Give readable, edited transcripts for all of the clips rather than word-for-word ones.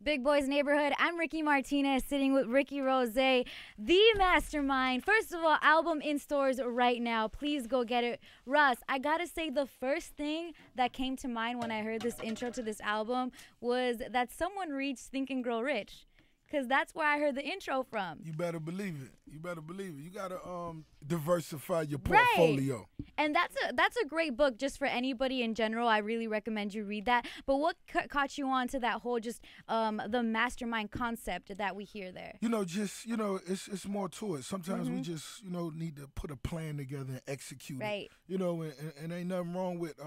Big Boys Neighborhood. I'm Rikki Martinez, sitting with Ricky Rose, the Mastermind. First of all, album in stores right now. Please go get it. Russ, I gotta say, the first thing that came to mind when I heard this intro to this album was that someone reached Think and Grow Rich. Because that's where I heard the intro from. You better believe it. You better believe it. You got to diversify your portfolio. Right. And that's a great book just for anybody in general. I really recommend you read that. But what caught you on to that whole just the mastermind concept that we hear there? It's more to it. Sometimes we just, need to put a plan together and execute it. And ain't nothing wrong with,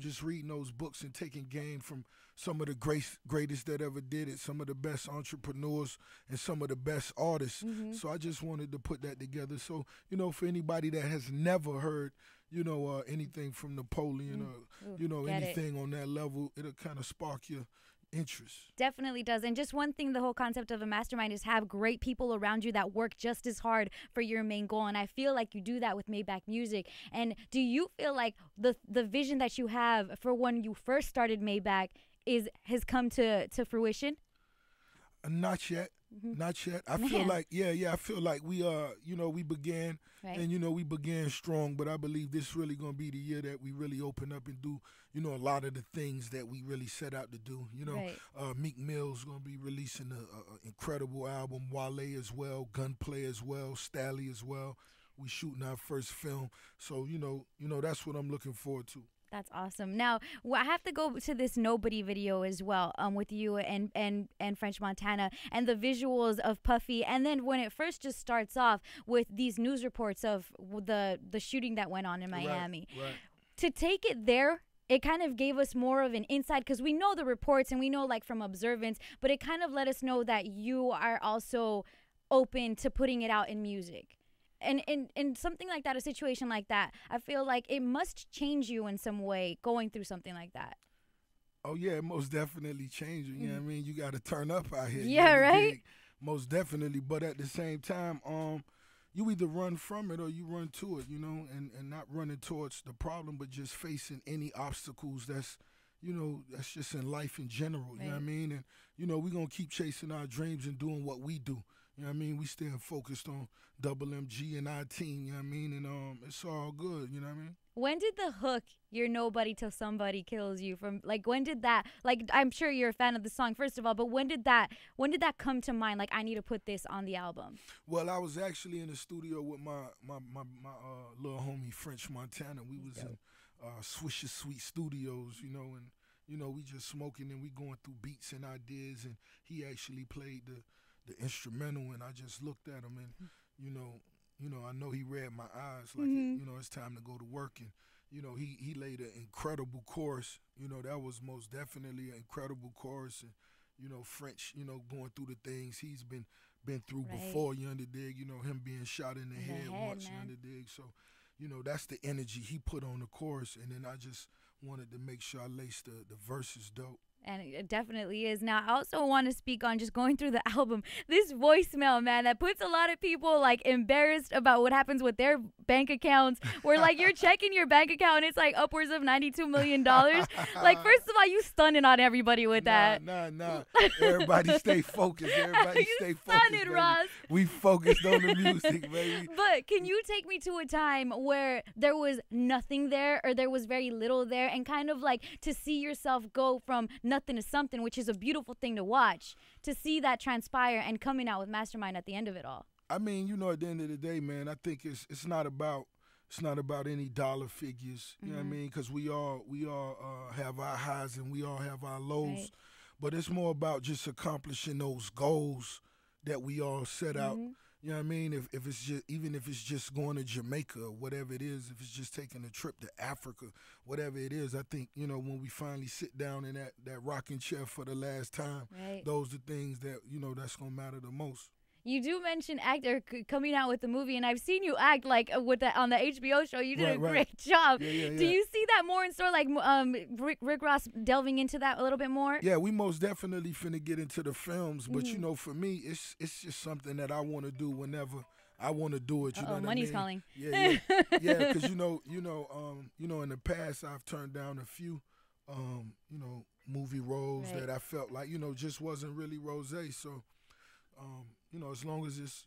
just reading those books and taking game from some of the greatest that ever did it, some of the best entrepreneurs and some of the best artists. So I just wanted to put that together. So, for anybody that has never heard, anything from Napoleon or, anything on that level, it'll kind of spark your interest. Definitely does. And just one thing, the whole concept of a mastermind is have great people around you that work just as hard for your main goal. And I feel like you do that with Maybach Music. And do you feel like the vision that you have for when you first started Maybach has come to fruition? Not yet. Not yet. I feel like, I feel like we we began and we began strong, but I believe this really gonna be the year that we really open up and do, a lot of the things that we really set out to do. Meek Mill's gonna be releasing an incredible album, Wale as well, Gunplay as well, Stally as well. We shooting our first film. So, that's what I'm looking forward to. That's awesome. Now, I have to go to this Nobody video as well, with you and French Montana, and the visuals of Puffy. And then when it first just starts off with these news reports of the shooting that went on in Miami. Right. To take it there, it kind of gave us more of an insight, because we know the reports and we know like from observance, but it kind of let us know that you are also open to putting it out in music. And in something like that, a situation like that, I feel like it must change you in some way going through something like that. Oh, yeah, it most definitely changes. You know what I mean? You got to turn up out here. Yeah, right? Most definitely. But at the same time, you either run from it or you run to it, and not running towards the problem, but just facing any obstacles that's just in life in general. You know what I mean? And, we're going to keep chasing our dreams and doing what we do. You know what I mean? We staying focused on MMG and our team, you know what I mean? And it's all good, you know what I mean? When did the hook, "You're Nobody Till Somebody Kills You," when did that, I'm sure you're a fan of the song, first of all, but when did that come to mind, I need to put this on the album? Well, I was actually in the studio with my little homie, French Montana. We was in Swisher Sweet Studios, and, we just smoking and we going through beats and ideas, and he actually played the instrumental, and I just looked at him, and I know he read my eyes, like it's time to go to work, and he laid an incredible chorus. That was most definitely an incredible chorus, and French, going through the things he's been through before, you underdig, him being shot in the head once, you underdig. So, that's the energy he put on the chorus, and then I just wanted to make sure I laced the verses dope. And it definitely is. Now, I also want to speak on just going through the album, this voicemail, man, that puts a lot of people embarrassed about what happens with their bank accounts, where you're checking your bank account and it's upwards of $92 million. First of all, you stunning on everybody with that. Nah. Everybody stay focused. Everybody stay focused. Stunning, Ross. We focused on the music, baby. But can you take me to a time where there was nothing there, or there was very little there, and kind of to see yourself go from nothing to something, which is a beautiful thing to watch, to see that transpire and coming out with Mastermind at the end of it all? I mean, at the end of the day, man, I think it's not about any dollar figures. You know what I mean? Because we all have our highs and we all have our lows, right. But it's more about just accomplishing those goals that we all set out. You know what I mean? If it's just, even if it's just going to Jamaica or whatever it is, if it's just taking a trip to Africa, whatever it is, I think, when we finally sit down in that rocking chair for the last time, right. Those are things that, that's going to matter the most. You do mention actor coming out with the movie, and I've seen you act on the HBO show. You did a great job. Yeah. Do you see that more in store, Rick Ross delving into that a little bit more? Yeah, we most definitely finna get into the films, but for me, it's just something that I want to do whenever I want to do it. You know what money's I mean? calling. Yeah, because in the past I've turned down a few, movie roles Right. that I felt like, just wasn't really rose. So, as long as it's,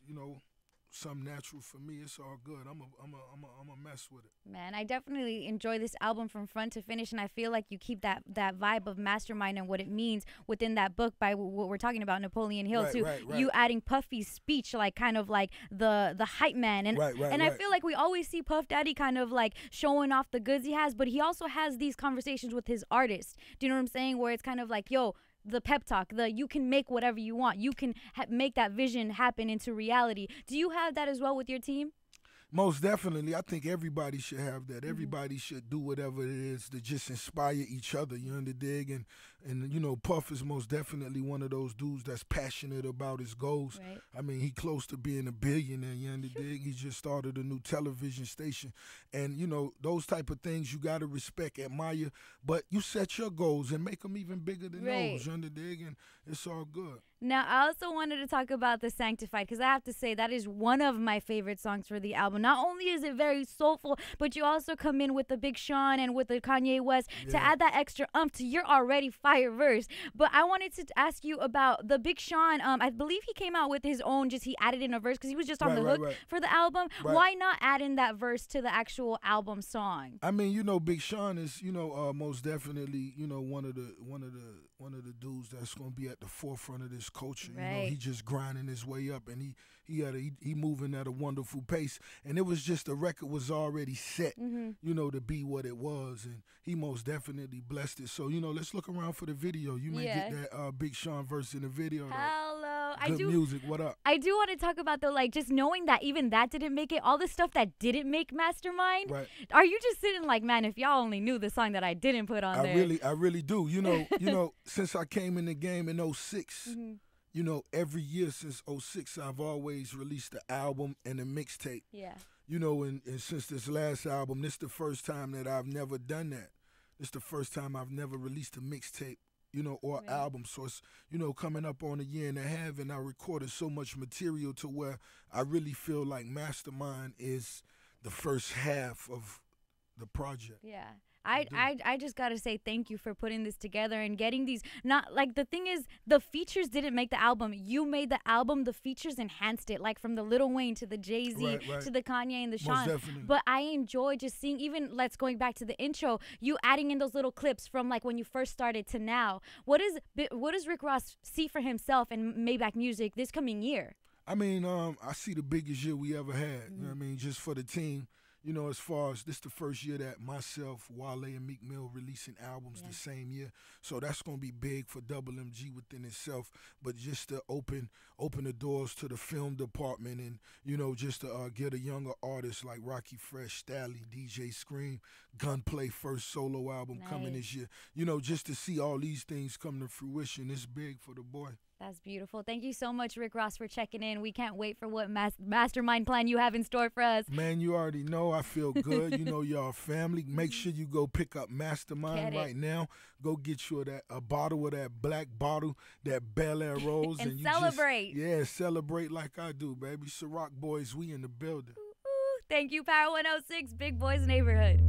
something natural for me, it's all good. I'm a mess with it. Man, I definitely enjoy this album from front to finish, and I feel like you keep that vibe of Mastermind and what it means within that book by what we're talking about, Napoleon Hill, too. Right. You adding Puffy's speech, like kind of like the hype man, and I feel like we always see Puff Daddy kind of like showing off the goods he has, but he also has these conversations with his artists. Do you know what I'm saying? Where it's kind of like, yo, the pep talk, you can make whatever you want. You can make that vision happen into reality. Do you have that as well with your team? Most definitely. I think everybody should have that. Everybody should do whatever it is to just inspire each other, you dig? And Puff is most definitely one of those dudes that's passionate about his goals. Right. I mean, he close to being a billionaire, you dig? He just started a new television station. And, those type of things you got to respect, admire, but you set your goals and make them even bigger than those, you dig? And it's all good. Now, I also wanted to talk about the Sanctified, because I have to say that is one of my favorite songs for the album. Not only is it very soulful, but you also come in with the Big Sean and with the Kanye West to add that extra to your already fire verse. But I wanted to ask you about the Big Sean. I believe he came out with his own, he added in a verse because he was just on the hook for the album. Right. Why not add in that verse to the actual album song? I mean, Big Sean is, most definitely, one of the dudes that's gonna be at the forefront of this culture. Right. He just grinding his way up, and he moving at a wonderful pace. And it was just the record was already set, to be what it was, and he most definitely blessed it. So let's look around for the video. You may get that Big Sean verse in the video. Hello, Good music. What up? I do want to talk about though, like just knowing that even that didn't make it, all the stuff that didn't make Mastermind. Right. Are you just sitting like, man, if y'all only knew the song that I didn't put on there? I really do. Since I came in the game in 06, every year since 06, I've always released an album and a mixtape. Yeah. And since this last album, this is the first time that I've never done that. This is the first time I've never released a mixtape, or album. So it's, coming up on a year and a half, and I recorded so much material to where I really feel like Mastermind is the first half of the project. Yeah. I just gotta say thank you for putting this together and getting these. Not like, the thing is, the features didn't make the album. You made the album. The features enhanced it, like from the Lil Wayne to the Jay-Z to the Kanye and the Sean. Definitely. But I enjoy just seeing, even going back to the intro, you adding in those little clips from like when you first started to now. What does Rick Ross see for himself and Maybach Music this coming year? I mean, I see the biggest year we ever had. You know what I mean? Just for the team. As far as this the first year that myself, Wale, and Meek Mill releasing albums the same year. So that's going to be big for Double MG within itself. But just to open the doors to the film department and, just to get a younger artist like Rocky Fresh, Stally, DJ Scream, Gunplay first solo album coming this year. Just to see all these things come to fruition, it's big for the boy. That's beautiful. Thank you so much, Rick Ross, for checking in. We can't wait for what mastermind plan you have in store for us. Man, you already know. I feel good. Y'all family. Make sure you go pick up Mastermind right now. Go get you a bottle of that black bottle, that Bel Air Rose. and you celebrate. Celebrate like I do, baby. Ciroc boys, we in the building. Ooh, thank you, Power 106, Big Boys Neighborhood.